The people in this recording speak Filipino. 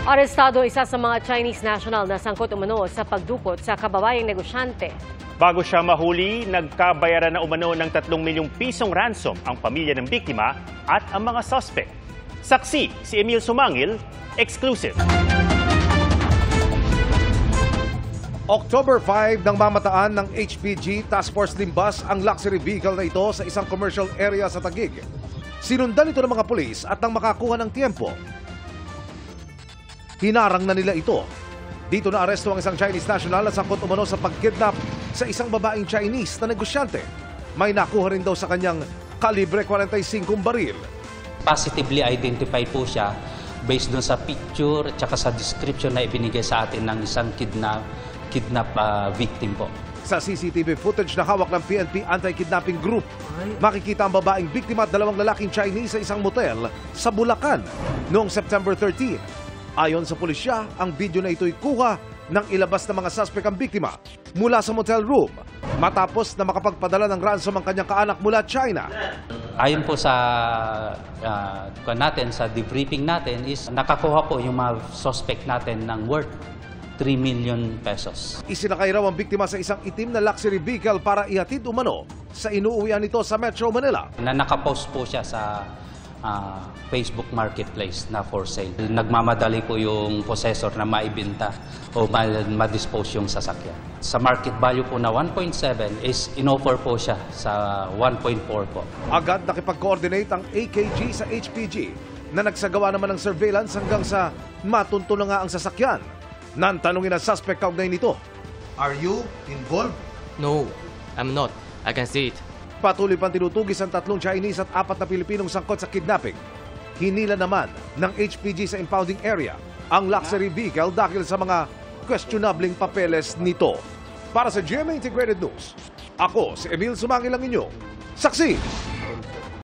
Arestado isa sa mga Chinese national na sangkot umano sa pagdukot sa kababayang negosyante. Bago siya mahuli, nagkabayaran na umano ng 3 milyong pisong ransom ang pamilya ng biktima at ang mga suspect. Saksi si Emil Sumangil, exclusive. October 5 nang mamataan ng HPG Task Force Limbas ang luxury vehicle na ito sa isang commercial area sa Taguig. Sinundan ito ng mga pulis at nang makakuha ng tiempo, hinarang na nila ito. Dito na aresto ang isang Chinese national na sangkot umano sa pagkidnap sa isang babaeng Chinese na negosyante. May nakuha rin daw sa kanyang kalibre 45 baril. Positively identify po siya based dun sa picture at saka sa description na ibinigay sa atin ng isang kidnap victim po. Sa CCTV footage na hawak ng PNP Anti-Kidnapping Group, makikita ang babaeng biktima at 2 lalaking Chinese sa isang motel sa Bulacan noong September 13. Ayon sa pulisya, ang video na ito'y kuha ng ilabas ng mga suspect ang biktima mula sa motel room matapos na makapagpadala ng ransom ang kanyang kaanak mula China. Ayon po sa sa debriefing natin is nakakuha po yung mga suspect natin ng worth 3 million pesos. Isinakay raw ang biktima sa isang itim na luxury vehicle para ihatid umano sa inuuwian nito sa Metro Manila. Nakapost po siya sa Facebook Marketplace na for sale. Nagmamadali po yung possessor na maibenta o ma-dispose yung sasakyan. Sa market value po na 1.7 is inoffer po siya sa 1.4 po. Agad nakipag-coordinate ang AKG sa HPG na nagsagawa naman ng surveillance hanggang sa matunto na nga ang sasakyan. Nantanungin ang suspect kaugnay nito. Are you involved? No, I'm not. I can see it. Patuloy pang tinutugis ang 3 Chinese at 4 na Pilipinong sangkot sa kidnapping. Hinila naman ng HPG sa impounding area ang luxury vehicle dahil sa mga questionabling papeles nito. Para sa GMA Integrated News, ako si Emil Sumangil ang inyong saksi.